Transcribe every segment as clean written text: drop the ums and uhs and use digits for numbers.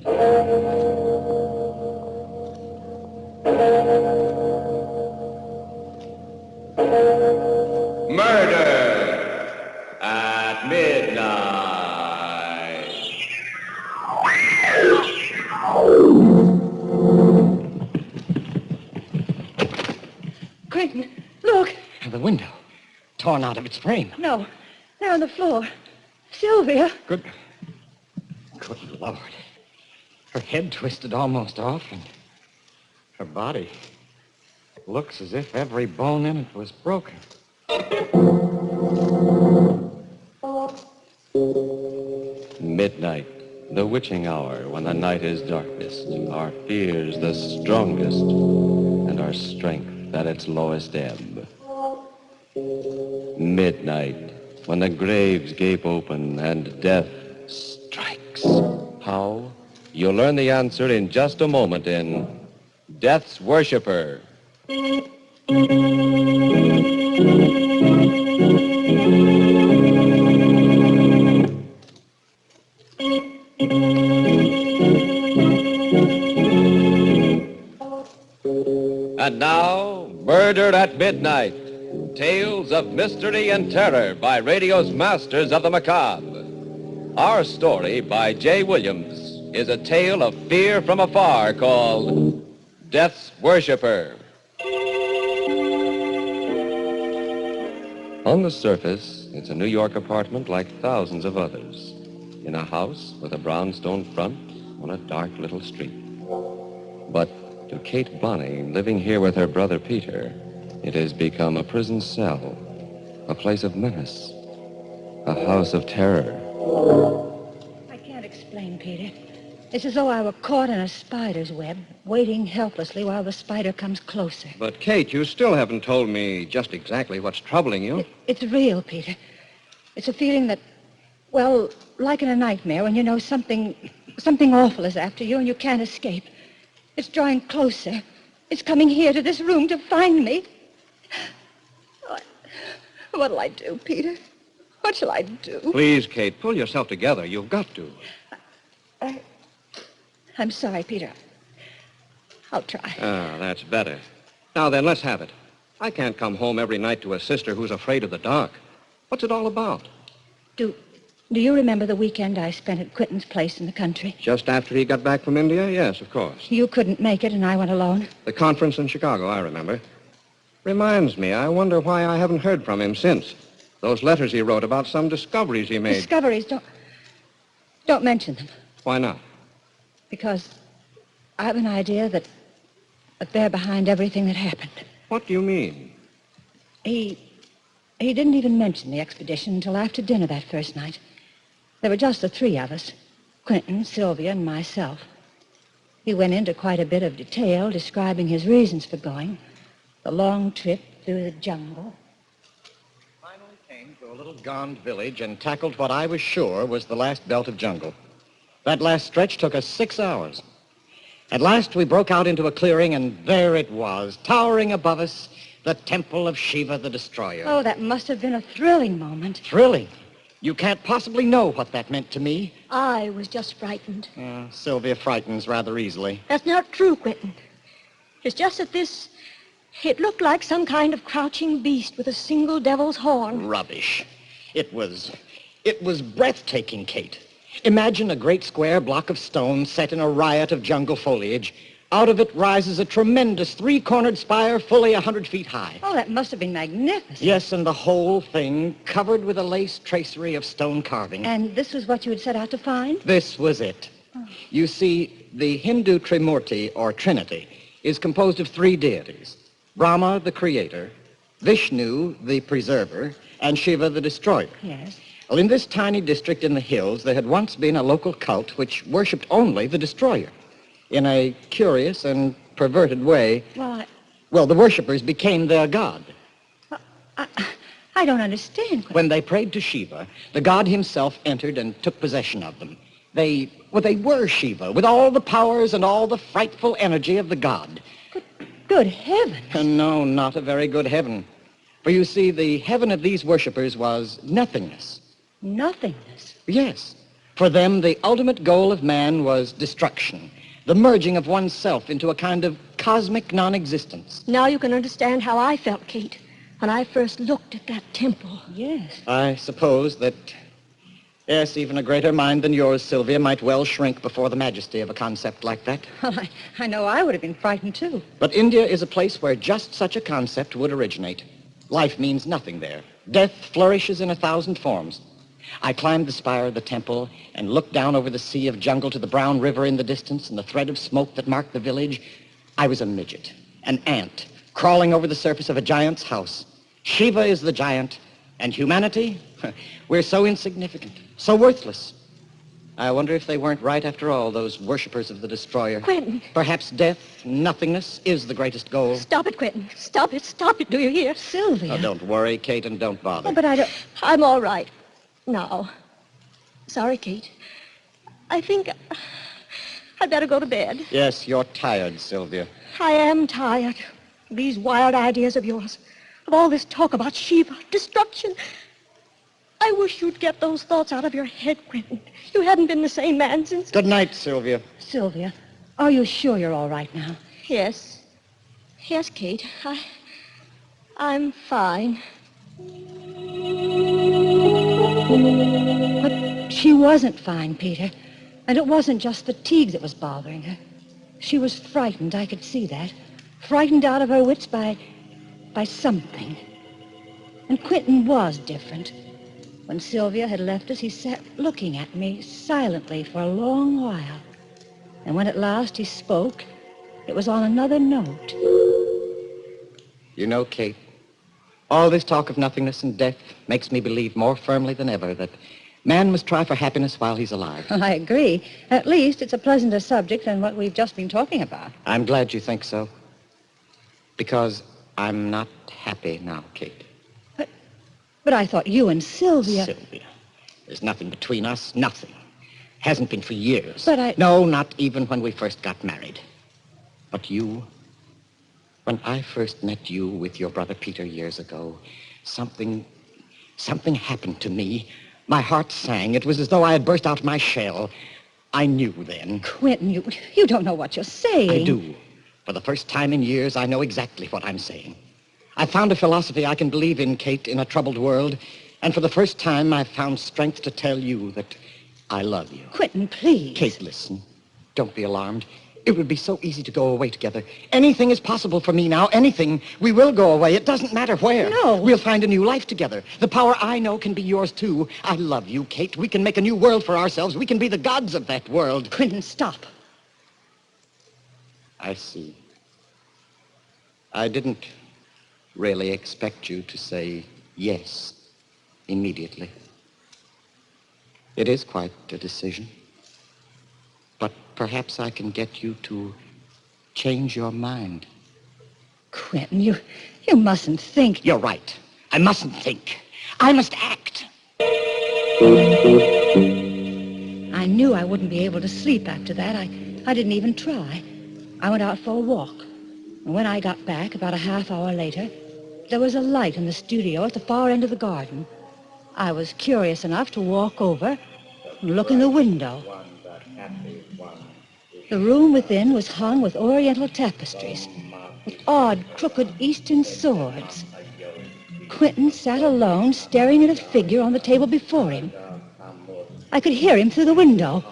Murder at midnight. Quentin, look. The window. Torn out of its frame. No, there on the floor. Sylvia. Good Lord. Her head twisted almost off, and her body looks as if every bone in it was broken. Midnight, the witching hour, when the night is darkest, our fears the strongest, and our strength at its lowest ebb. Midnight, when the graves gape open and death strikes. How? You'll learn the answer in just a moment in Death's Worshipper. And now, Murder at Midnight. Tales of mystery and terror by radio's masters of the macabre. Our story by J. Williams is a tale of fear from afar called Death's Worshipper. On the surface, it's a New York apartment like thousands of others, in a house with a brownstone front on a dark little street. But to Kate Bonney, living here with her brother Peter, it has become a prison cell, a place of menace, a house of terror. I can't explain, Peter. It's as though I were caught in a spider's web, waiting helplessly while the spider comes closer. But, Kate, you still haven't told me just exactly what's troubling you. It's real, Peter. It's a feeling that, well, like in a nightmare, when you know something awful is after you and you can't escape. It's drawing closer. It's coming here to this room to find me. What'll I do, Peter? What shall I do? Please, Kate, pull yourself together. You've got to. I'm sorry, Peter. I'll try. Ah, that's better. Now then, let's have it. I can't come home every night to a sister who's afraid of the dark. What's it all about? Do you remember the weekend I spent at Quentin's place in the country? Just after he got back from India? Yes, of course. You couldn't make it and I went alone. The conference in Chicago, I remember. Reminds me, I wonder why I haven't heard from him since. Those letters he wrote about some discoveries he made. Discoveries? Don't mention them. Why not? Because I have an idea that they're behind everything that happened. What do you mean? He didn't even mention the expedition until after dinner that first night. There were just the three of us, Quentin, Sylvia, and myself. He went into quite a bit of detail describing his reasons for going, the long trip through the jungle. Finally came to a little gond village and tackled what I was sure was the last belt of jungle. That last stretch took us 6 hours. At last we broke out into a clearing, and there it was, towering above us, the temple of Shiva the Destroyer. Oh, that must have been a thrilling moment. Thrilling? You can't possibly know what that meant to me. I was just frightened. Sylvia frightens rather easily. That's not true, Quentin. It's just that it looked like some kind of crouching beast with a single devil's horn. Rubbish. It was breathtaking, Kate. Imagine a great square block of stone set in a riot of jungle foliage. Out of it rises a tremendous three-cornered spire fully 100 feet high. Oh, that must have been magnificent. Yes, and the whole thing covered with a lace tracery of stone carving. And this was what you had set out to find? This was it. Oh. You see, the Hindu Trimurti, or Trinity, is composed of three deities. Brahma, the creator, Vishnu, the preserver, and Shiva, the destroyer. Yes. Well, in this tiny district in the hills, there had once been a local cult which worshipped only the destroyer. In a curious and perverted way, well, the worshippers became their god. I don't understand. When they prayed to Shiva, the god himself entered and took possession of them. They were Shiva, with all the powers and all the frightful energy of the god. Good heavens. No, not a very good heaven. For you see, the heaven of these worshippers was nothingness. Nothingness? Yes. For them, the ultimate goal of man was destruction, the merging of oneself into a kind of cosmic non-existence. Now you can understand how I felt, Kate, when I first looked at that temple. Yes. I suppose that, yes, even a greater mind than yours, Sylvia, might well shrink before the majesty of a concept like that. Well, I know I would have been frightened, too. But India is a place where just such a concept would originate. Life means nothing there. Death flourishes in 1,000 forms. I climbed the spire of the temple and looked down over the sea of jungle to the brown river in the distance and the thread of smoke that marked the village. I was a midget, an ant, crawling over the surface of a giant's house. Shiva is the giant, and humanity, we're so insignificant, so worthless. I wonder if they weren't right after all, those worshippers of the destroyer. Quentin. Perhaps death, nothingness, is the greatest goal. Stop it, Quentin. Stop it. Do you hear? Sylvia. Oh, don't worry, Kate, and don't bother. Oh, but I don't... I'm all right. Now. Sorry, Kate. I think I'd better go to bed. Yes, you're tired, Sylvia. I am tired. These wild ideas of yours. Of all this talk about Shiva, destruction. I wish you'd get those thoughts out of your head, Quentin. You haven't been the same man since... Good night, Sylvia. Sylvia, are you sure you're all right now? Yes. Yes, Kate. I'm fine. But she wasn't fine, Peter. And it wasn't just fatigue that was bothering her. She was frightened, I could see that. Frightened out of her wits by something. And Quentin was different. When Sylvia had left us, he sat looking at me silently for a long while. And when at last he spoke, it was on another note. You know, Kate, all this talk of nothingness and death makes me believe more firmly than ever that man must try for happiness while he's alive. I agree. At least it's a pleasanter subject than what we've just been talking about. I'm glad you think so. Because I'm not happy now, Kate. But I thought you and Sylvia... Sylvia, there's nothing between us, nothing. Hasn't been for years. But No, not even when we first got married. But you, when I first met you with your brother Peter years ago, something happened to me. My heart sang. It was as though I had burst out of my shell. I knew then. Quentin, you don't know what you're saying. I do. For the first time in years, I know exactly what I'm saying. I found a philosophy I can believe in, Kate, in a troubled world. And for the first time, I've found strength to tell you that I love you. Quentin, please. Kate, listen. Don't be alarmed. It would be so easy to go away together. Anything is possible for me now. Anything. We will go away. It doesn't matter where. No. We'll find a new life together. The power I know can be yours, too. I love you, Kate. We can make a new world for ourselves. We can be the gods of that world. Quentin, stop. I see. I didn't really expect you to say yes immediately. It is quite a decision. But perhaps I can get you to change your mind. Quentin, you mustn't think... You're right. I mustn't think. I must act. I knew I wouldn't be able to sleep after that. I didn't even try. I went out for a walk. And when I got back, about a half hour later, there was a light in the studio at the far end of the garden. I was curious enough to walk over and look in the window. The room within was hung with oriental tapestries, with odd, crooked Eastern swords. Quentin sat alone, staring at a figure on the table before him. I could hear him through the window.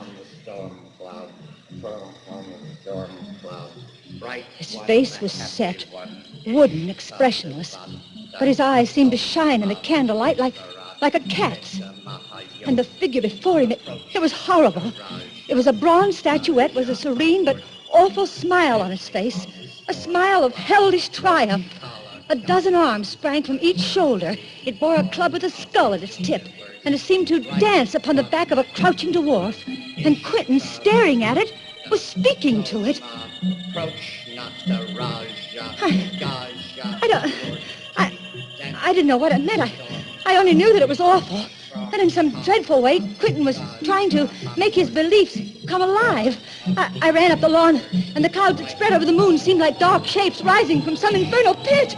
His face was set, wooden, expressionless, but his eyes seemed to shine in the candlelight like a cat's. And the figure before him, it was horrible. It was a bronze statuette with a serene but awful smile on its face, a smile of hellish triumph. A dozen arms sprang from each shoulder. It bore a club with a skull at its tip, and it seemed to dance upon the back of a crouching dwarf. And Quentin, staring at it, was speaking to it. I didn't know what it meant. I only knew that it was awful. And in some dreadful way, Quentin was trying to make his beliefs come alive. I ran up the lawn, and the clouds that spread over the moon seemed like dark shapes rising from some infernal pit.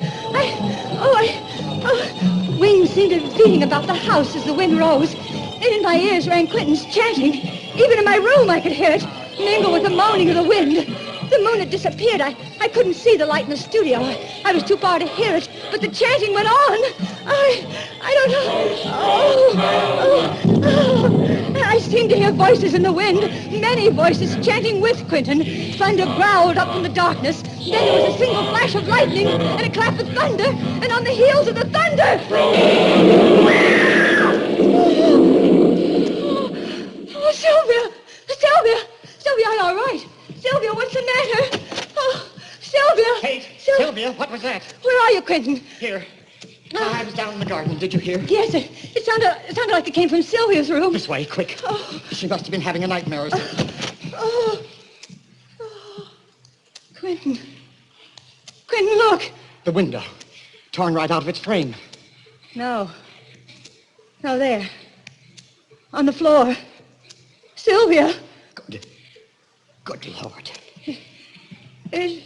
Wings seemed to be beating about the house as the wind rose. and in my ears rang Quentin's chanting. Even in my room I could hear it, mingle with the moaning of the wind. The moon had disappeared. I couldn't see the light in the studio. I was too far to hear it, but the chanting went on. I don't know. I seemed to hear voices in the wind, many voices chanting with Quentin. Thunder growled up from the darkness. Then there was a single flash of lightning and a clap of thunder, and on the heels of the thunder... Oh, Sylvia! Sylvia, are you all right? Sylvia, what's the matter? Oh, Sylvia! Kate! Sylvia, what was that? Where are you, Quentin? Here. I was down in the garden. Did you hear? Yes, it sounded like it came from Sylvia's room. This way, quick. Oh. She must have been having a nightmare or something. Quentin, look. The window. Torn right out of its frame. No, there. On the floor. Sylvia. Good Lord. Is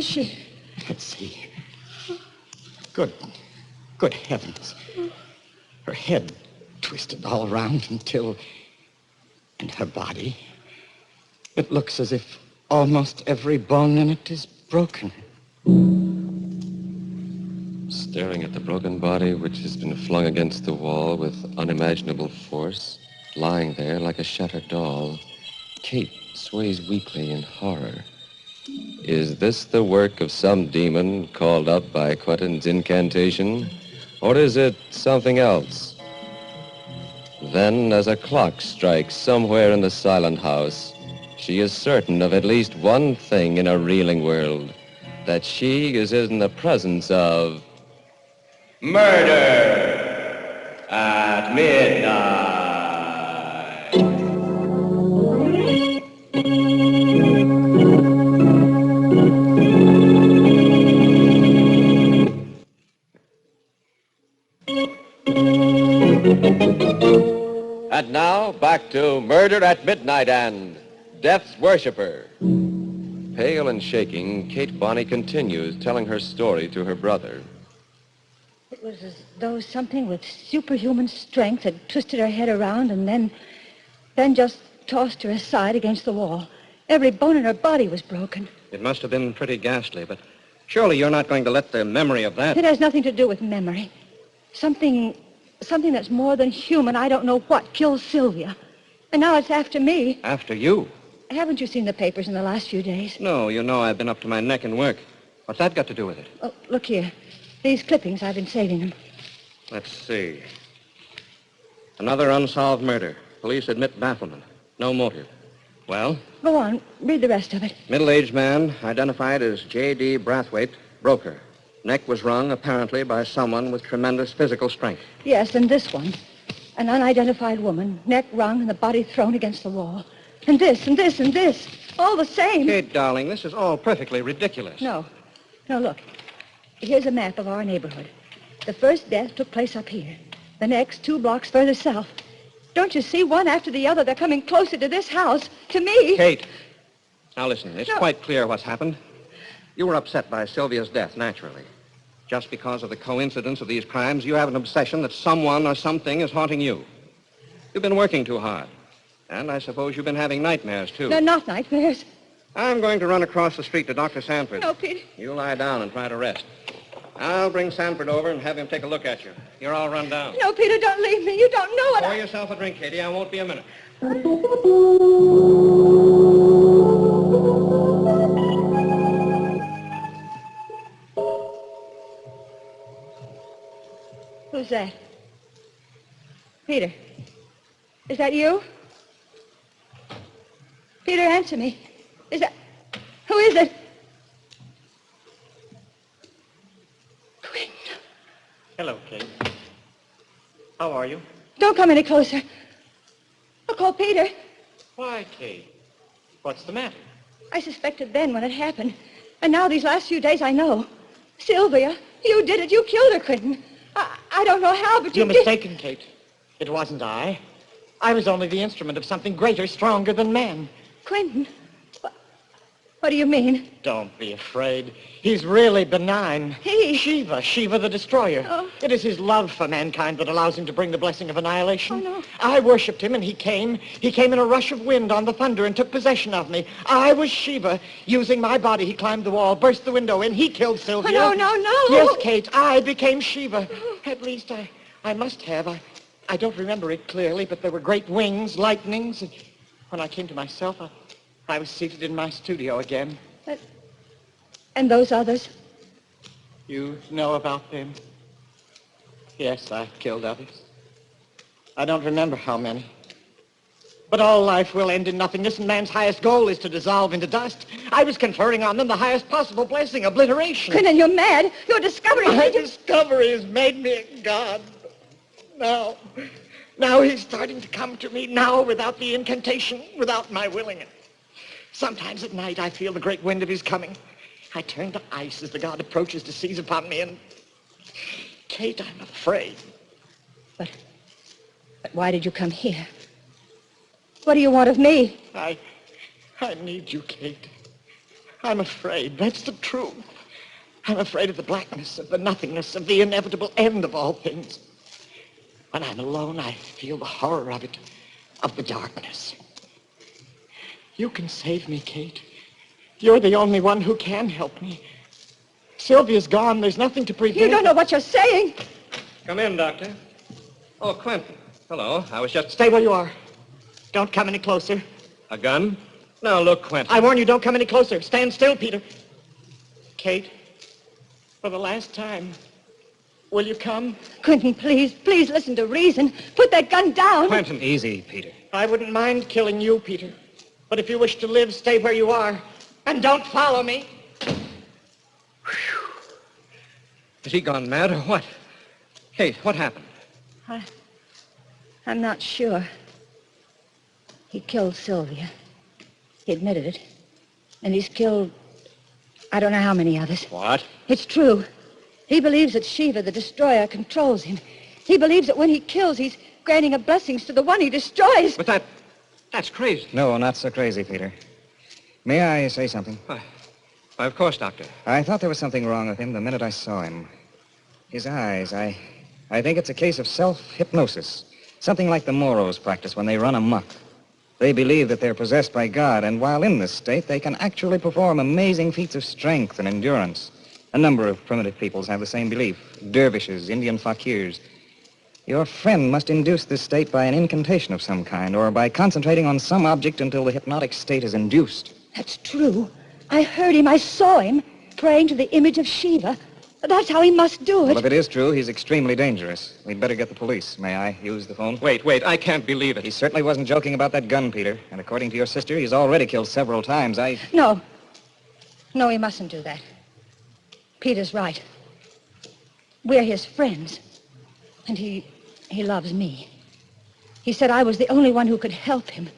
she? Let's see. Good heavens. Her head twisted all around until... And her body. It looks as if almost every bone in it is broken. Staring at the broken body, which has been flung against the wall with unimaginable force, lying there like a shattered doll, Kate sways weakly in horror. Is this the work of some demon called up by Quentin's incantation? Or is it something else? Then, as a clock strikes somewhere in the silent house, she is certain of at least one thing in a reeling world, that she is in the presence of... Murder at midnight. And now, back to Murder at Midnight and Death's Worshipper. Pale and shaking, Kate Bonney continues telling her story to her brother. It was as though something with superhuman strength had twisted her head around and then just tossed her aside against the wall. Every bone in her body was broken. It must have been pretty ghastly, but surely you're not going to let the memory of that... It has nothing to do with memory. Something that's more than human, I don't know what, killed Sylvia. And now it's after me. After you? Haven't you seen the papers in the last few days? No, you know I've been up to my neck in work. What's that got to do with it? Oh, look here. These clippings, I've been saving them. Let's see. Another unsolved murder. Police admit bafflement. No motive. Well? Go on. Read the rest of it. Middle-aged man, identified as J.D. Brathwaite, broker. Neck was wrung, apparently, by someone with tremendous physical strength. Yes, and this one. An unidentified woman, neck wrung and the body thrown against the wall. And this, and this, and this. All the same. Kate, darling, this is all perfectly ridiculous. No, look. Here's a map of our neighborhood. The first death took place up here. The next, 2 blocks further south. Don't you see? One after the other, they're coming closer to this house, to me. Kate, now listen, it's quite clear what's happened. You were upset by Sylvia's death, naturally. Just because of the coincidence of these crimes, you have an obsession that someone or something is haunting you. You've been working too hard. And I suppose you've been having nightmares, too. They're not nightmares. I'm going to run across the street to Dr. Sanford. No, Peter. You lie down and try to rest. I'll bring Sanford over and have him take a look at you. You're all run down. No, Peter, don't leave me. You don't know what Pour yourself a drink, Katie. I won't be a minute. Who's that? Peter. Is that you? Peter, answer me. Who is it? Quentin. Hello, Kate. How are you? Don't come any closer. I'll call Peter. Why, Kate? What's the matter? I suspected then when it happened. And now these last few days I know. Sylvia, you did it. You killed her, Quentin. I don't know how, but You're did. mistaken, Kate. It wasn't I. I was only the instrument of something greater, stronger than man. Quentin, What do you mean? Don't be afraid. He's really benign. He? Shiva the Destroyer. Oh. It is his love for mankind that allows him to bring the blessing of annihilation. Oh, no. I worshipped him, and he came. He came in a rush of wind on the thunder and took possession of me. I was Shiva. Using my body, he climbed the wall, burst the window in. He killed Sylvia. Oh, no. Yes, Kate, I became Shiva. At least I must have. I don't remember it clearly, but there were great wings, lightnings. And when I came to myself, I was seated in my studio again. And those others? You know about them? Yes, I killed others. I don't remember how many. But all life will end in nothingness, and man's highest goal is to dissolve into dust. I was conferring on them the highest possible blessing, obliteration. Quentin, you're mad. Your discovery... My discovery has made me a god. Now he's starting to come to me, now without the incantation, without my willing it. Sometimes at night I feel the great wind of his coming. I turn to ice as the god approaches to seize upon me, and... Kate, I'm afraid. But why did you come here? What do you want of me? I need you, Kate. I'm afraid. That's the truth. I'm afraid of the blackness, of the nothingness, of the inevitable end of all things. When I'm alone, I feel the horror of it, of the darkness. You can save me, Kate. You're the only one who can help me. Sylvia's gone. There's nothing to prevent... You don't know what you're saying. Come in, Doctor. Oh, Quentin. Hello. I was just... Stay where you are. Don't come any closer. A gun? Now, look, Quentin. I warn you, don't come any closer. Stand still, Peter. Kate, for the last time, will you come? Quentin, please listen to reason. Put that gun down. Quentin. Easy, Peter. I wouldn't mind killing you, Peter. But if you wish to live, stay where you are. And don't follow me. Has he gone mad or what? Kate, what happened? I'm not sure. He killed Sylvia. He admitted it. And he's killed... I don't know how many others. What? It's true. He believes that Shiva, the Destroyer, controls him. He believes that when he kills, he's granting a blessings to the one he destroys. But that's crazy. No, not so crazy, Peter. May I say something? Why, of course, Doctor. I thought there was something wrong with him the minute I saw him. His eyes, I think it's a case of self-hypnosis. Something like the Moros practice when they run amok. They believe that they're possessed by God, and while in this state, they can actually perform amazing feats of strength and endurance. A number of primitive peoples have the same belief. Dervishes, Indian fakirs. Your friend must induce this state by an incantation of some kind, or by concentrating on some object until the hypnotic state is induced. That's true. I heard him. I saw him praying to the image of Shiva. That's how he must do it. Well, if it is true, he's extremely dangerous. We'd better get the police. May I use the phone? Wait, I can't believe it. He certainly wasn't joking about that gun, Peter. And according to your sister, he's already killed several times. No, he mustn't do that. Peter's right. We're his friends. And he loves me. He said I was the only one who could help him.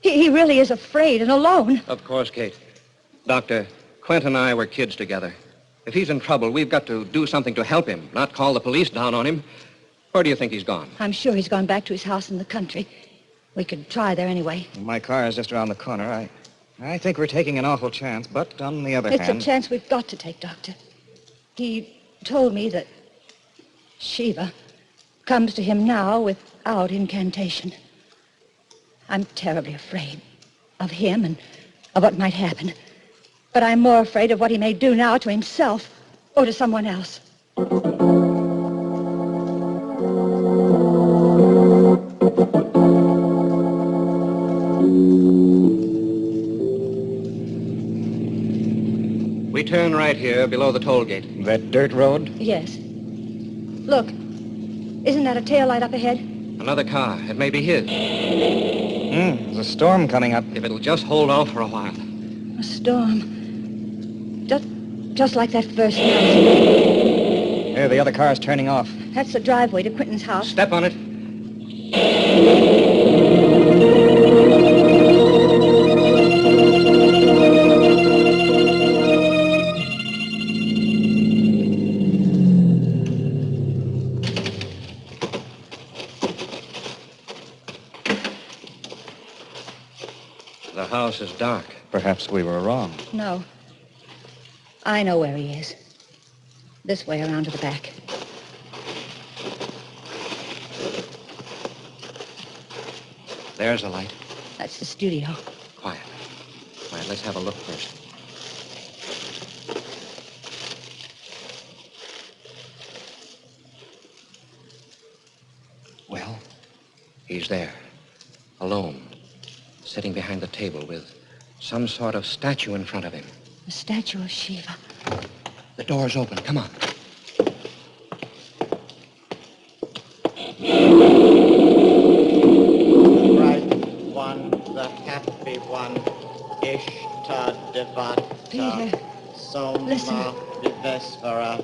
He really is afraid and alone. Of course, Kate. Doctor, Quint and I were kids together. If he's in trouble, we've got to do something to help him, not call the police down on him. Where do you think he's gone? I'm sure he's gone back to his house in the country. We could try there anyway. My car is just around the corner. I think we're taking an awful chance, but on the other It's hand... a chance we've got to take, Doctor. He told me that Shiva comes to him now without incantation. I'm terribly afraid of him and of what might happen. But I'm more afraid of what he may do now to himself or to someone else. We turn right here below the toll gate. That dirt road? Yes. Look, isn't that a taillight up ahead? Another car. It may be his. There's a storm coming up. If it'll just hold off for a while. A storm. Just like that first night. There, the other car's turning off. That's the driveway to Quentin's house. Step on it. The house house is dark. Perhaps we were wrong. No. I know where he is. This way around to the back. There's a light. That's the studio. Quiet. Quiet, let's have a look first. Well, he's there. Alone. Sitting behind the table with some sort of statue in front of him. A statue of Shiva. The door's open. Come on. The happy one, Ishtadevata, Peter, Soma listen. Vivesvara.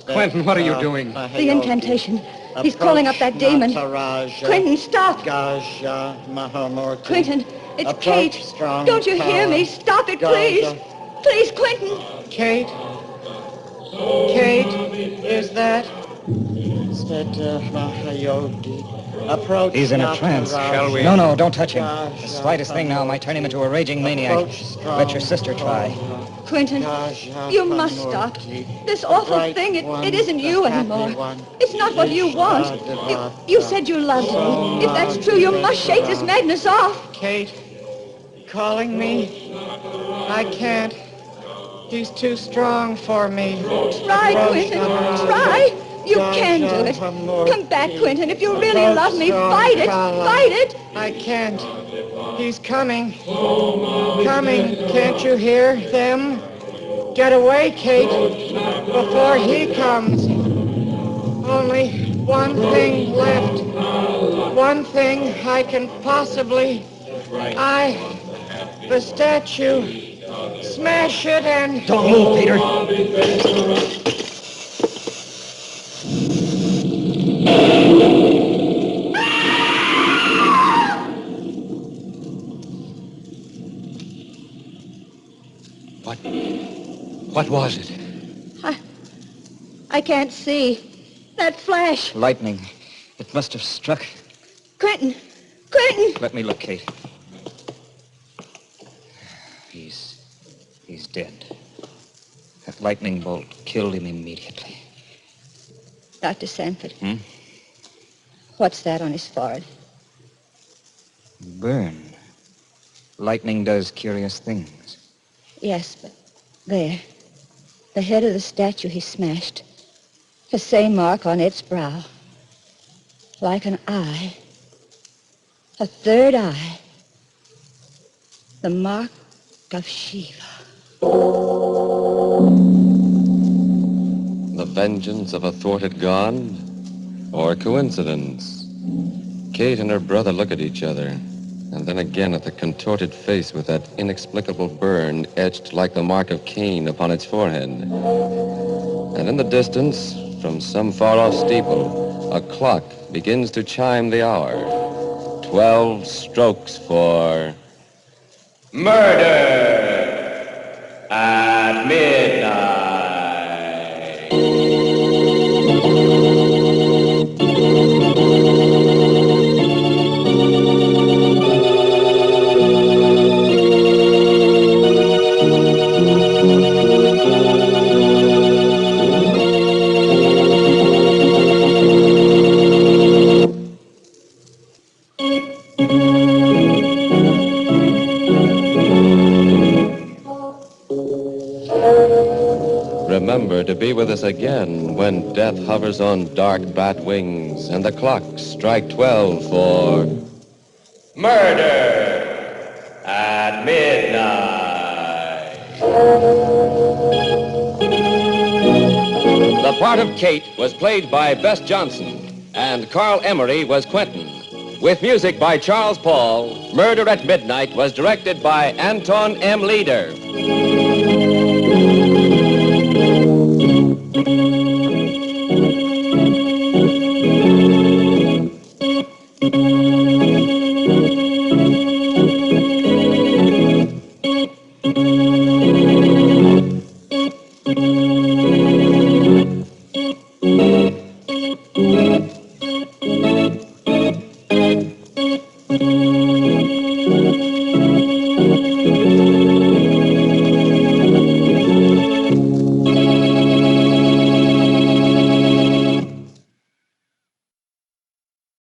Quentin, what are you doing? The incantation. He's calling up that demon. Quentin, stop! Gaja Mahamurti. Quentin, it's Approach Kate. strong Don't you hear power. me? Stop it, please. Please, Quentin. Kate? Kate, is that? Sveta Mahayodi. Approach. He's in a trance. Shall we? No, don't touch him. The slightest thing now might turn him into a raging maniac. Let your sister try. Quentin, you must stop. This awful thing, it isn't you anymore. It's not what you want. You said you loved me. If that's true, you must shake this madness off. Kate, calling me? I can't. He's too strong for me. Try, Quentin. Try. You can do it. Come back, Quentin. If you really love me, fight it. Fight it. I can't. He's coming. Coming. Can't you hear them? Get away, Kate, before he comes. Only one thing left. One thing I can possibly... the statue. Smash it and... Don't move, Peter. What was it? I can't see. That flash. Lightning. It must have struck. Quentin. Quentin. Let me look, Kate. He's dead. That lightning bolt killed him immediately. Dr. Sanford. What's that on his forehead? Burn. Lightning does curious things. Yes, but there. The head of the statue he smashed. The same mark on its brow. Like an eye. A third eye. The mark of Shiva. The vengeance of a thwarted god? Or coincidence? Kate and her brother look at each other, and then again at the contorted face with that inexplicable burn etched like the mark of Cain upon its forehead. And in the distance, from some far-off steeple, a clock begins to chime the hour. 12 strokes for... Murder at midnight. Remember to be with us again when death hovers on dark bat wings and the clocks strike 12 for... Murder at midnight. The part of Kate was played by Bess Johnson, and Carl Emery was Quentin. With music by Charles Paul, Murder at Midnight was directed by Anton M. Leader.